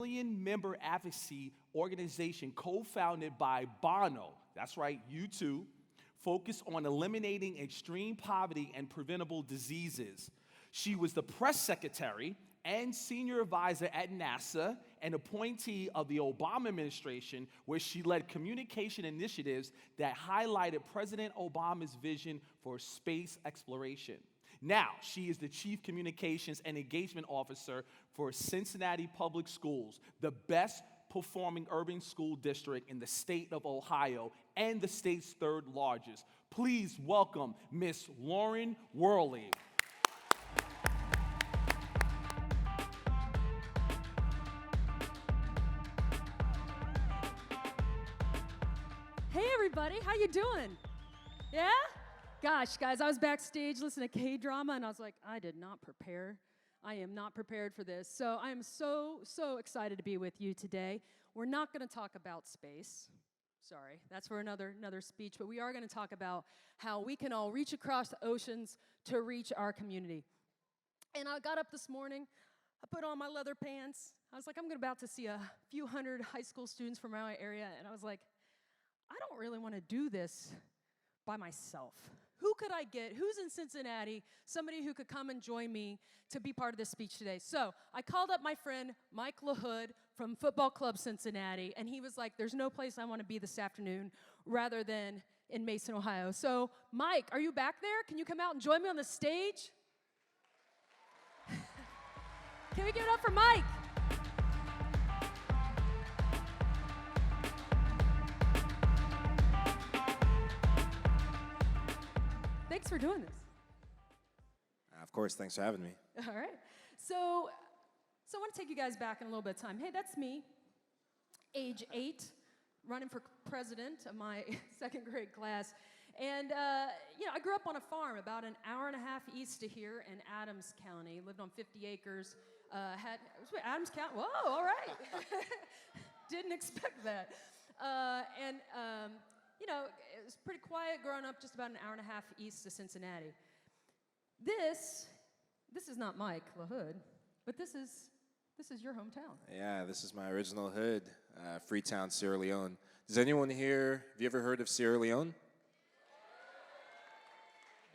million-member advocacy organization co-founded by Bono, that's right, you too, focused on eliminating extreme poverty and preventable diseases. She was the press secretary and senior advisor at NASA, an appointee of the Obama administration, where she led communication initiatives that highlighted President Obama's vision for space exploration. Now, she is the Chief Communications and Engagement Officer for Cincinnati Public Schools, the best performing urban school district in the state of Ohio and the state's third largest. Please welcome Miss Lauren Worley. Hey everybody, how you doing? Yeah? Gosh, guys, I was backstage listening to K-drama and I was like, I did not prepare. I am not prepared for this. So I am so excited to be with you today. We're not going to talk about space. Sorry, that's for another speech, but we are going to talk about how we can all reach across the oceans to reach our community. And I got up this morning, I put on my leather pants. I was like, I'm about to see a few hundred high school students from my area, and I was like, I don't really want to do this by myself. Who could I get? Who's in Cincinnati? Somebody who could come and join me to be part of this speech today. So I called up my friend Mike Lahoud from Football Club Cincinnati, and he was like, there's no place I want to be this afternoon rather than in Mason, Ohio. So Mike, are you back there? Can you come out and join me on the stage? Can we give it up for Mike? Thanks for doing this. Of course, thanks for having me. All right. So I want to take you guys back in a little bit of time. Hey, that's me, age 8, running for president of my second grade class. And, I grew up on a farm about an hour and a half east of here in Adams County. Lived on 50 acres. Adams County, whoa, all right. Didn't expect that. It was pretty quiet growing up, just about an hour and a half east of Cincinnati. This is not Mike Lahoud, but this is your hometown. Yeah, this is my original hood, Freetown, Sierra Leone. Does anyone here, have you ever heard of Sierra Leone?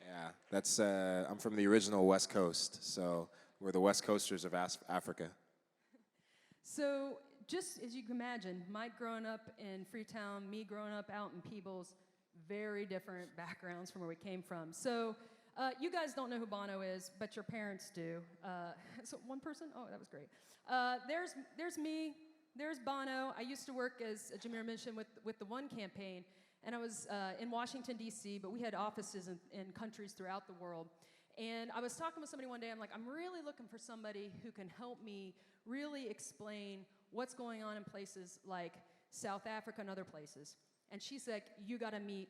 Yeah, that's, I'm from the original West Coast, so we're the West Coasters of Africa. So, just as you can imagine, Mike growing up in Freetown, me growing up out in Peebles, very different backgrounds from where we came from. So, you guys don't know who Bono is, but your parents do. So one person? Oh, that was great. There's me. There's Bono. I used to work as a Jamir Mission with the One campaign, and I was in Washington, D.C., but we had offices in countries throughout the world. And I was talking with somebody one day. I'm like, I'm really looking for somebody who can help me really explain what's going on in places like South Africa and other places. And she's like, you got to meet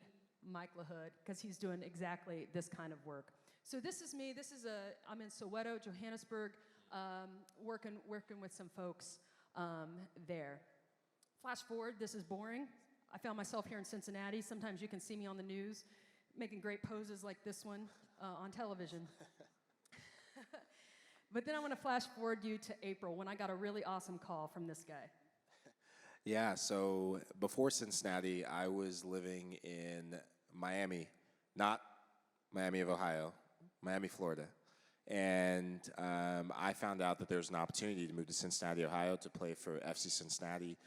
Mike Lahoud, because he's doing exactly this kind of work. So this is me. I'm in Soweto, Johannesburg, working with some folks there. Flash forward, this is boring. I found myself here in Cincinnati. Sometimes you can see me on the news making great poses like this one on television. But then I want to flash forward you to April, when I got a really awesome call from this guy. Yeah, so before Cincinnati, I was living in Miami, not Miami of Ohio, Miami, Florida. And I found out that there was an opportunity to move to Cincinnati, Ohio to play for FC Cincinnati.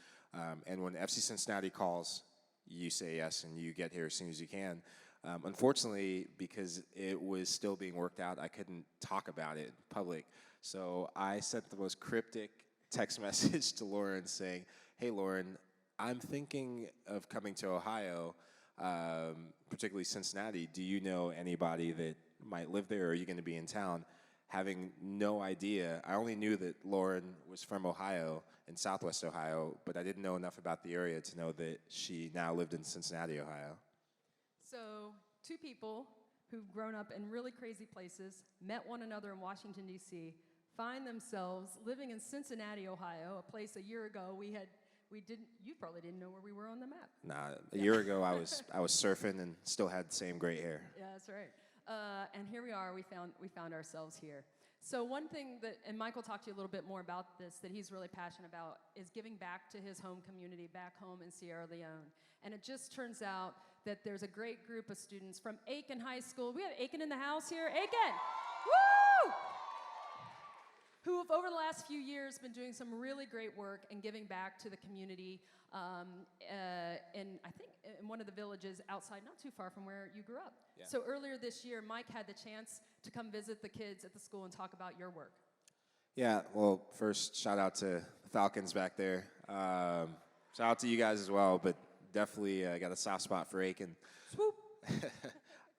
And when FC Cincinnati calls, you say yes and you get here as soon as you can. Unfortunately, because it was still being worked out, I couldn't talk about it in public. So I sent the most cryptic text message to Lauren saying, hey, Lauren, I'm thinking of coming to Ohio, particularly Cincinnati. Do you know anybody that might live there, or are you going to be in town? Having no idea. I only knew that Lauren was from Ohio, in Southwest Ohio, but I didn't know enough about the area to know that she now lived in Cincinnati, Ohio. So, two people who've grown up in really crazy places, met one another in Washington, D.C., find themselves living in Cincinnati, Ohio, a place a year ago you probably didn't know where we were on the map. Nah, a year ago I was surfing and still had the same gray hair. Yeah, that's right. And here we are. We found ourselves here. So one thing that, and Michael talked to you a little bit more about this, that he's really passionate about is giving back to his home community back home in Sierra Leone. And it just turns out that there's a great group of students from Aiken High School. We have Aiken in the house here. Aiken! Woo! Who have over the last few years been doing some really great work and giving back to the community in, I think, in one of the villages outside, not too far from where you grew up. Yeah. So earlier this year, Mike had the chance to come visit the kids at the school and talk about your work. Yeah, well, first, shout out to the Falcons back there. Shout out to you guys as well, but definitely got a soft spot for Aiken. Swoop!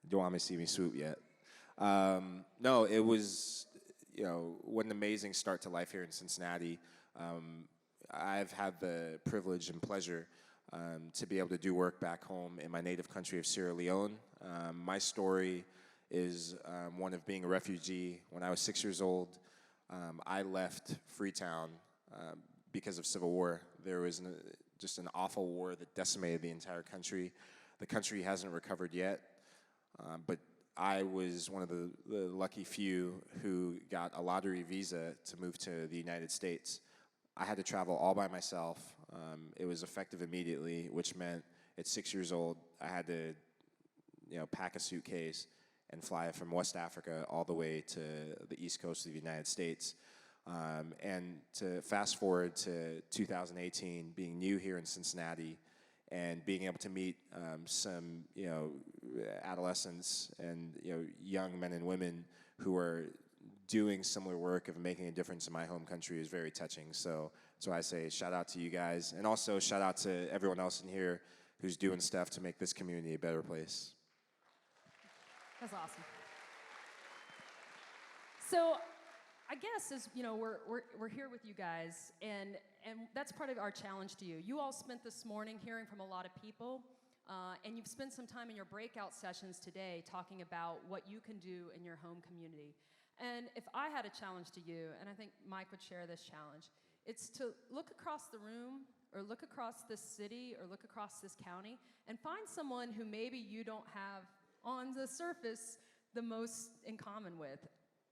Don't want me to see me swoop yet. No, it was, what an amazing start to life here in Cincinnati. I've had the privilege and pleasure to be able to do work back home in my native country of Sierra Leone. My story is one of being a refugee. When I was 6 years old, I left Freetown because of civil war. There was just an awful war that decimated the entire country. The country hasn't recovered yet, but I was one of the lucky few who got a lottery visa to move to the United States. I had to travel all by myself. It was effective immediately, which meant at 6 years old, I had to, pack a suitcase and fly from West Africa all the way to the East Coast of the United States. And to fast forward to 2018, being new here in Cincinnati, and being able to meet some, adolescents and young men and women who are doing similar work of making a difference in my home country is very touching. So that's why I say shout out to you guys, and also shout out to everyone else in here who's doing stuff to make this community a better place. That's awesome. So I guess as we're here with you guys, and that's part of our challenge to you. You all spent this morning hearing from a lot of people, and you've spent some time in your breakout sessions today talking about what you can do in your home community. And if I had a challenge to you, and I think Mike would share this challenge, it's to look across the room, or look across this city, or look across this county, and find someone who maybe you don't have on the surface the most in common with.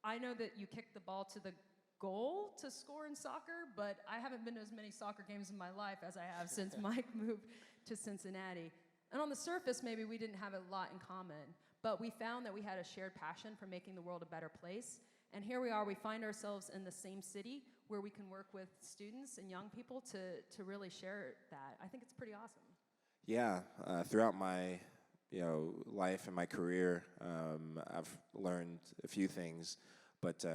I know that you kicked the ball to the goal to score in soccer, but I haven't been to as many soccer games in my life as I have since Mike moved to Cincinnati. And on the surface, maybe we didn't have a lot in common, but we found that we had a shared passion for making the world a better place. And here we are, we find ourselves in the same city where we can work with students and young people to really share that. I think it's pretty awesome. Yeah, throughout my life and my career, I've learned a few things, but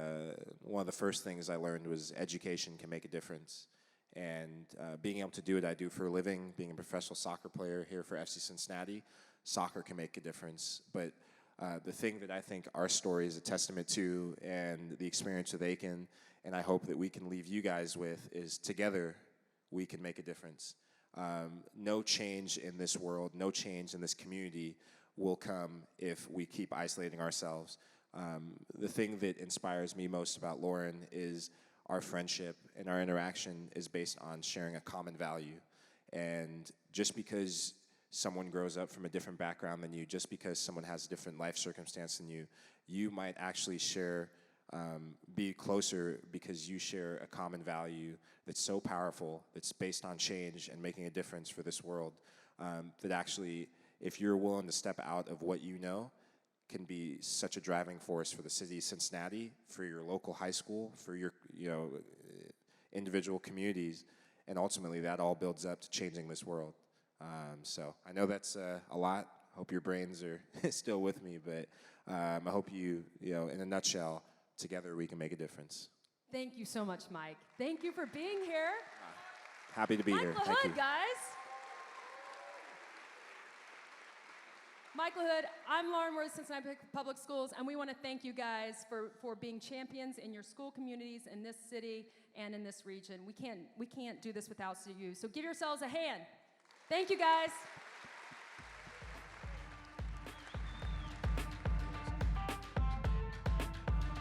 one of the first things I learned was education can make a difference. And being able to do what I do for a living, being a professional soccer player here for FC Cincinnati, soccer can make a difference. But the thing that I think our story is a testament to, and the experience with Aiken, and I hope that we can leave you guys with, is together we can make a difference. No change in this world, no change in this community will come if we keep isolating ourselves. The thing that inspires me most about Lauren is our friendship, and our interaction is based on sharing a common value. And just because someone grows up from a different background than you, just because someone has a different life circumstance than you, you might actually be closer because you share a common value that's so powerful, that's based on change and making a difference for this world, that actually, if you're willing to step out of what you know, can be such a driving force for the city of Cincinnati, for your local high school, for your individual communities, and ultimately that all builds up to changing this world. So I know that's a lot. Hope your brains are still with me, but I hope in a nutshell, together we can make a difference. Thank you so much, Mike. Thank you for being here. Happy to be here. Mike Thank you. Lahoud, guys. Mike Lahoud, I'm Lauren with Cincinnati Public Schools, and we want to thank you guys for being champions in your school communities in this city and in this region. We can't do this without you, so give yourselves a hand. Thank you, guys.